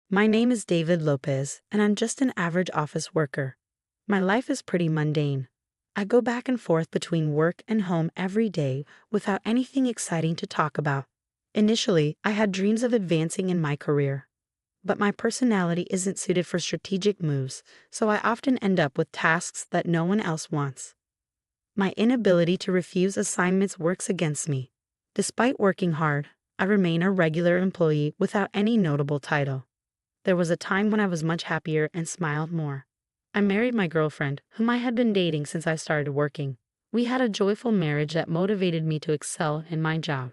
My name is David Lopez, and I'm just an average office worker. My life is pretty mundane. I go back and forth between work and home every day without anything exciting to talk about. Initially, I had dreams of advancing in my career. But my personality isn't suited for strategic moves, so I often end up with tasks that no one else wants. My inability to refuse assignments works against me. Despite working hard, I remain a regular employee without any notable title. There was a time when I was much happier and smiled more. I married my girlfriend, whom I had been dating since I started working. We had a joyful marriage that motivated me to excel in my job.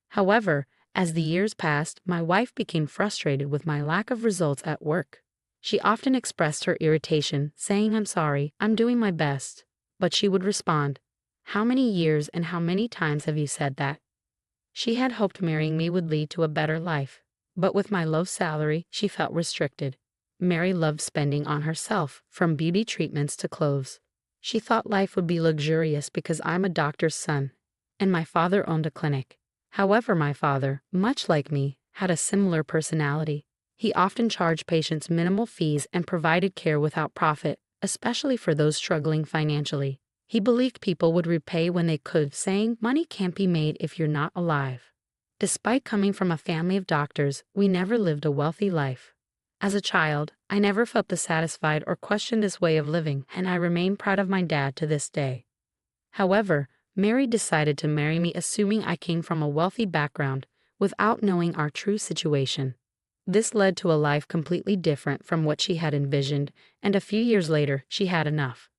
However, as the years passed, my wife became frustrated with my lack of results at work. She often expressed her irritation, saying, "I'm sorry, I'm doing my best." But she would respond, "How many years and how many times have you said that?" She had hoped marrying me would lead to a better life. But with my low salary, she felt restricted. Mary loved spending on herself, from beauty treatments to clothes. She thought life would be luxurious because I'm a doctor's son, and my father owned a clinic. However, my father, much like me, had a similar personality. He often charged patients minimal fees and provided care without profit, especially for those struggling financially. He believed people would repay when they could, saying, "Money can't be made if you're not alive." Despite coming from a family of doctors, we never lived a wealthy life. As a child, I never felt dissatisfied or questioned this way of living, and I remain proud of my dad to this day. However, Mary decided to marry me assuming I came from a wealthy background, without knowing our true situation. This led to a life completely different from what she had envisioned, and a few years later, she had enough.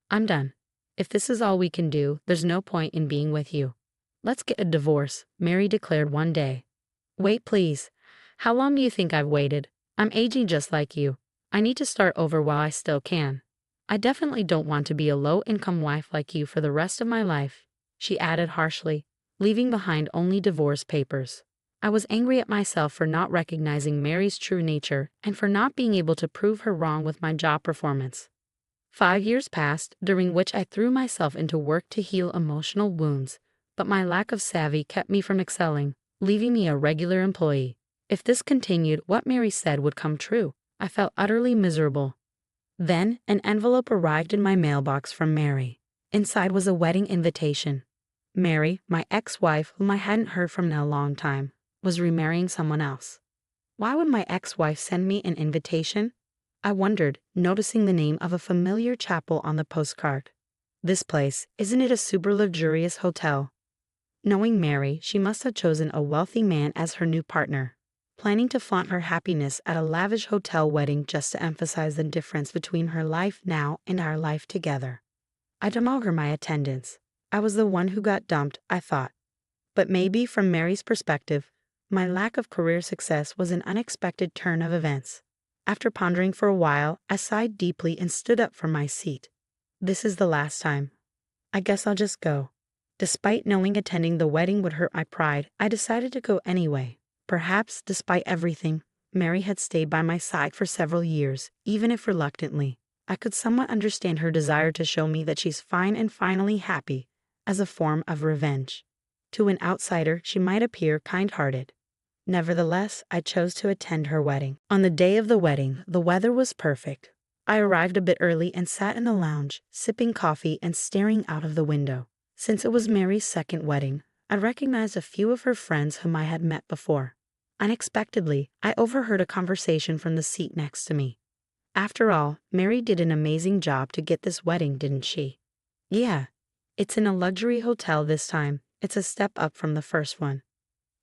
"I'm done. If this is all we can do, there's no point in being with you. Let's get a divorce," Mary declared one day. "Wait, please. How long do you think I've waited? I'm aging just like you. I need to start over while I still can. I definitely don't want to be a low-income wife like you for the rest of my life," she added harshly, leaving behind only divorce papers. I was angry at myself for not recognizing Mary's true nature and for not being able to prove her wrong with my job performance. 5 years passed, during which I threw myself into work to heal emotional wounds, but my lack of savvy kept me from excelling, leaving me a regular employee. If this continued, what Mary said would come true. I felt utterly miserable. Then, an envelope arrived in my mailbox from Mary. Inside was a wedding invitation. Mary, my ex-wife, whom I hadn't heard from in a long time, was remarrying someone else. Why would my ex-wife send me an invitation? I wondered, noticing the name of a familiar chapel on the postcard. This place, isn't it a super luxurious hotel? Knowing Mary, she must have chosen a wealthy man as her new partner, planning to flaunt her happiness at a lavish hotel wedding just to emphasize the difference between her life now and our life together. I demurred my attendance. I was the one who got dumped, I thought. But maybe from Mary's perspective, my lack of career success was an unexpected turn of events. After pondering for a while, I sighed deeply and stood up from my seat. This is the last time. I guess I'll just go. Despite knowing attending the wedding would hurt my pride, I decided to go anyway. Perhaps, despite everything, Mary had stayed by my side for several years, even if reluctantly. I could somewhat understand her desire to show me that she's fine and finally happy, as a form of revenge. To an outsider, she might appear kind-hearted. Nevertheless, I chose to attend her wedding. On the day of the wedding, the weather was perfect. I arrived a bit early and sat in the lounge, sipping coffee and staring out of the window. Since it was Mary's second wedding, I recognized a few of her friends whom I had met before. Unexpectedly, I overheard a conversation from the seat next to me. After all, Mary did an amazing job to get this wedding, didn't she? Yeah. It's in a luxury hotel this time. It's a step up from the first one.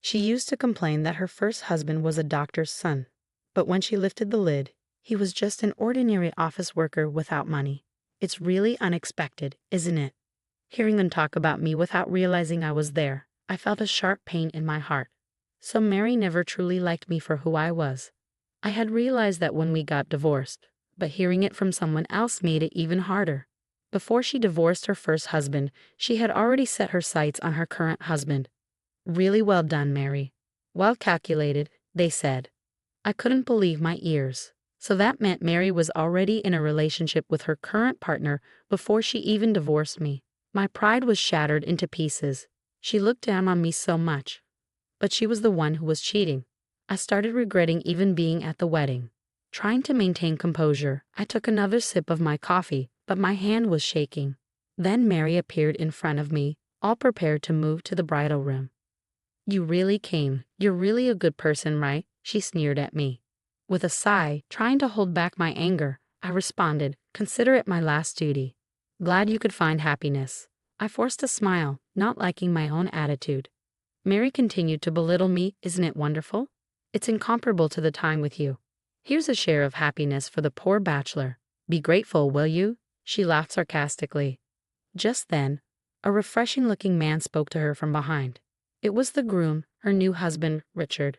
She used to complain that her first husband was a doctor's son, but when she lifted the lid, he was just an ordinary office worker without money. It's really unexpected, isn't it? Hearing them talk about me without realizing I was there, I felt a sharp pain in my heart. So Mary never truly liked me for who I was. I had realized that when we got divorced, but hearing it from someone else made it even harder. Before she divorced her first husband, she had already set her sights on her current husband. "Really well done, Mary. Well calculated," they said. I couldn't believe my ears. So that meant Mary was already in a relationship with her current partner before she even divorced me. My pride was shattered into pieces. She looked down on me so much. But she was the one who was cheating. I started regretting even being at the wedding. Trying to maintain composure, I took another sip of my coffee, but my hand was shaking. Then Mary appeared in front of me, all prepared to move to the bridal room. "You really came. You're really a good person, right?" she sneered at me. With a sigh, trying to hold back my anger, I responded, "Consider it my last duty." "Glad you could find happiness." I forced a smile, not liking my own attitude. Mary continued to belittle me. "Isn't it wonderful? It's incomparable to the time with you. Here's a share of happiness for the poor bachelor. Be grateful, will you?" She laughed sarcastically. Just then, a refreshing-looking man spoke to her from behind. It was the groom, her new husband, Richard.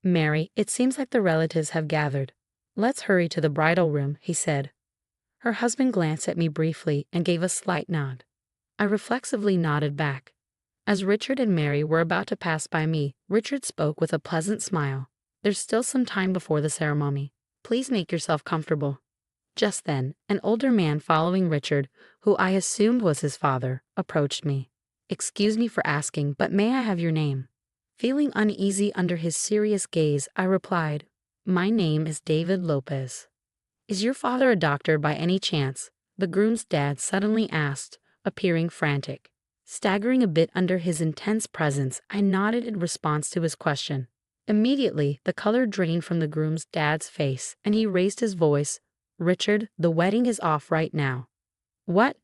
"Mary, it seems like the relatives have gathered. Let's hurry to the bridal room," he said. Her husband glanced at me briefly and gave a slight nod. I reflexively nodded back. As Richard and Mary were about to pass by me, Richard spoke with a pleasant smile. "There's still some time before the ceremony. Please make yourself comfortable." Just then, an older man following Richard, who I assumed was his father, approached me. "Excuse me for asking, but may I have your name?" Feeling uneasy under his serious gaze, I replied, "My name is David Lopez." "Is your father a doctor by any chance?" the groom's dad suddenly asked, appearing frantic. Staggering a bit under his intense presence, I nodded in response to his question. Immediately, the color drained from the groom's dad's face, and he raised his voice. "Richard, the wedding is off right now." "What?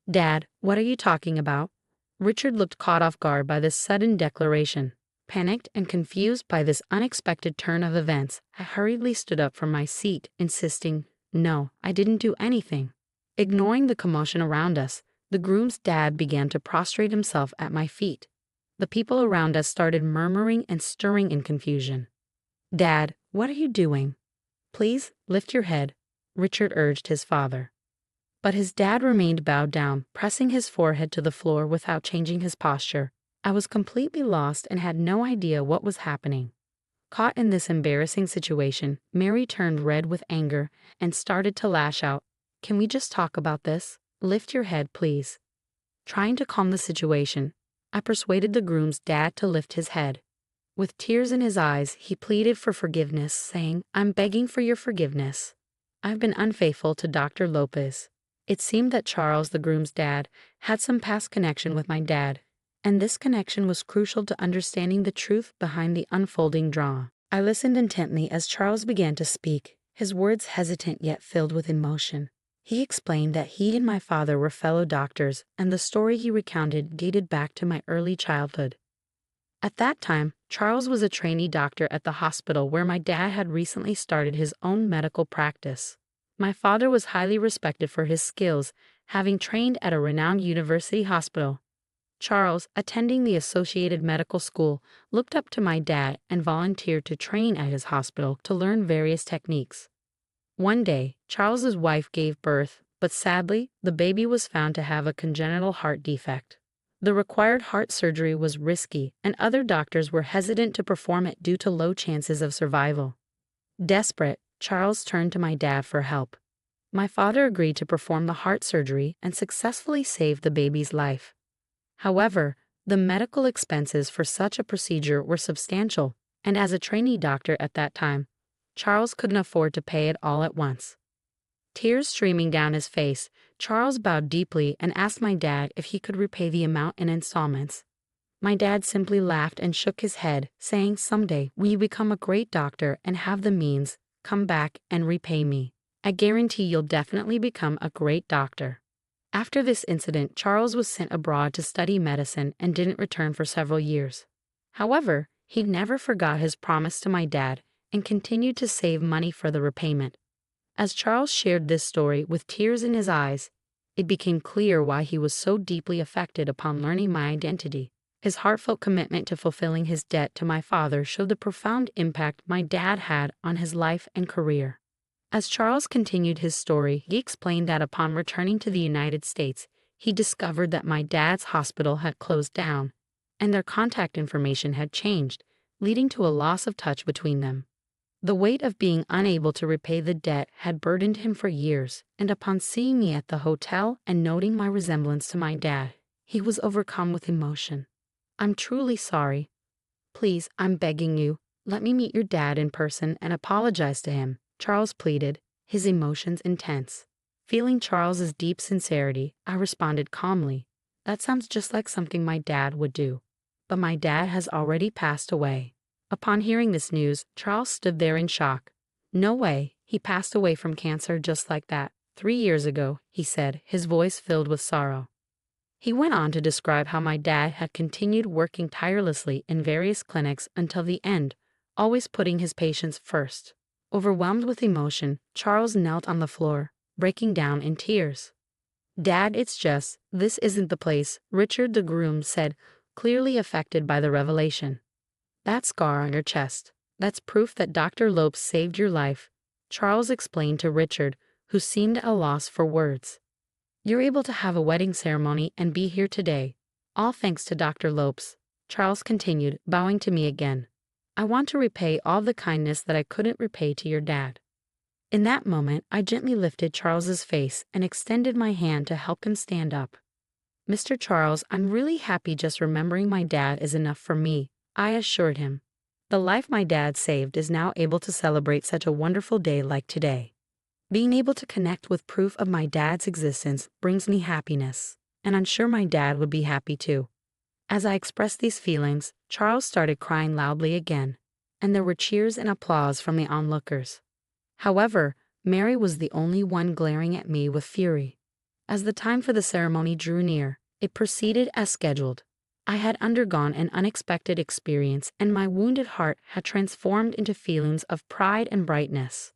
Dad, what are you talking about?" Richard looked caught off guard by this sudden declaration. Panicked and confused by this unexpected turn of events, I hurriedly stood up from my seat, insisting, "No, I didn't do anything." Ignoring the commotion around us, the groom's dad began to prostrate himself at my feet. The people around us started murmuring and stirring in confusion. "Dad, what are you doing?" "Please, lift your head," Richard urged his father. But his dad remained bowed down, pressing his forehead to the floor without changing his posture. I was completely lost and had no idea what was happening. Caught in this embarrassing situation, Mary turned red with anger and started to lash out. "Can we just talk about this? Lift your head, please." Trying to calm the situation, I persuaded the groom's dad to lift his head. With tears in his eyes, he pleaded for forgiveness, saying, "I'm begging for your forgiveness. I've been unfaithful to Dr. Lopez." It seemed that Charles, the groom's dad, had some past connection with my dad, and this connection was crucial to understanding the truth behind the unfolding drama. I listened intently as Charles began to speak, his words hesitant yet filled with emotion. He explained that he and my father were fellow doctors, and the story he recounted dated back to my early childhood. At that time, Charles was a trainee doctor at the hospital where my dad had recently started his own medical practice. My father was highly respected for his skills, having trained at a renowned university hospital. Charles, attending the Associated Medical School, looked up to my dad and volunteered to train at his hospital to learn various techniques. One day, Charles's wife gave birth, but sadly, the baby was found to have a congenital heart defect. The required heart surgery was risky, and other doctors were hesitant to perform it due to low chances of survival. Desperate, Charles turned to my dad for help. My father agreed to perform the heart surgery and successfully saved the baby's life. However, the medical expenses for such a procedure were substantial, and as a trainee doctor at that time, Charles couldn't afford to pay it all at once. Tears streaming down his face, Charles bowed deeply and asked my dad if he could repay the amount in installments. My dad simply laughed and shook his head, saying, "Someday, when you become a great doctor and have the means, come back and repay me. I guarantee you'll definitely become a great doctor." After this incident, Charles was sent abroad to study medicine and didn't return for several years. However, he never forgot his promise to my dad and continued to save money for the repayment. As Charles shared this story with tears in his eyes, it became clear why he was so deeply affected upon learning my identity. His heartfelt commitment to fulfilling his debt to my father showed the profound impact my dad had on his life and career. As Charles continued his story, he explained that upon returning to the United States, he discovered that my dad's hospital had closed down, and their contact information had changed, leading to a loss of touch between them. The weight of being unable to repay the debt had burdened him for years, and upon seeing me at the hotel and noting my resemblance to my dad, he was overcome with emotion. "I'm truly sorry. Please, I'm begging you, Let me meet your dad in person and apologize to him, Charles pleaded, his emotions intense. Feeling Charles's deep sincerity, I responded calmly, "That sounds just like something my dad would do. But my dad has already passed away." Upon hearing this news, Charles stood there in shock. "No way, he passed away from cancer just like that, 3 years ago," he said, his voice filled with sorrow. He went on to describe how my dad had continued working tirelessly in various clinics until the end, always putting his patients first. Overwhelmed with emotion, Charles knelt on the floor, breaking down in tears. "Dad, this isn't the place," Richard the groom said, clearly affected by the revelation. "That scar on your chest, that's proof that Dr. Lopes saved your life," Charles explained to Richard, who seemed at a loss for words. "You're able to have a wedding ceremony and be here today, all thanks to Dr. Lopes," Charles continued, bowing to me again. "I want to repay all the kindness that I couldn't repay to your dad." In that moment, I gently lifted Charles's face and extended my hand to help him stand up. "Mr. Charles, I'm really happy just remembering my dad is enough for me," I assured him. "The life my dad saved is now able to celebrate such a wonderful day like today. Being able to connect with proof of my dad's existence brings me happiness, and I'm sure my dad would be happy too." As I expressed these feelings, Charles started crying loudly again, and there were cheers and applause from the onlookers. However, Mary was the only one glaring at me with fury. As the time for the ceremony drew near, it proceeded as scheduled. I had undergone an unexpected experience, and my wounded heart had transformed into feelings of pride and brightness.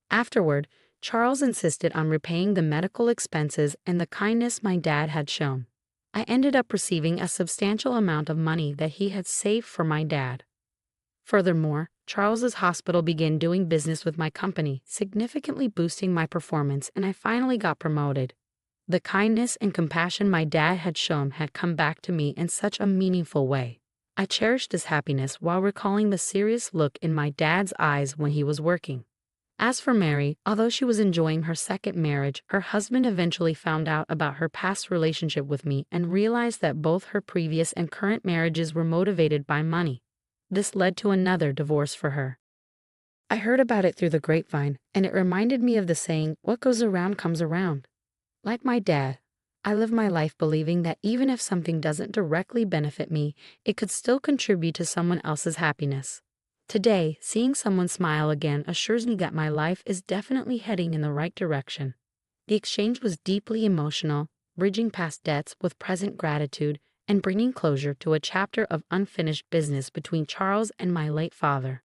Afterward, Charles insisted on repaying the medical expenses and the kindness my dad had shown. I ended up receiving a substantial amount of money that he had saved for my dad. Furthermore, Charles's hospital began doing business with my company, significantly boosting my performance, and I finally got promoted. The kindness and compassion my dad had shown had come back to me in such a meaningful way. I cherished this happiness while recalling the serious look in my dad's eyes when he was working. As for Mary, although she was enjoying her second marriage, her husband eventually found out about her past relationship with me and realized that both her previous and current marriages were motivated by money. This led to another divorce for her. I heard about it through the grapevine, and it reminded me of the saying, "What goes around comes around." Like my dad, I live my life believing that even if something doesn't directly benefit me, it could still contribute to someone else's happiness. Today, seeing someone smile again assures me that my life is definitely heading in the right direction. The exchange was deeply emotional, bridging past debts with present gratitude and bringing closure to a chapter of unfinished business between Charles and my late father.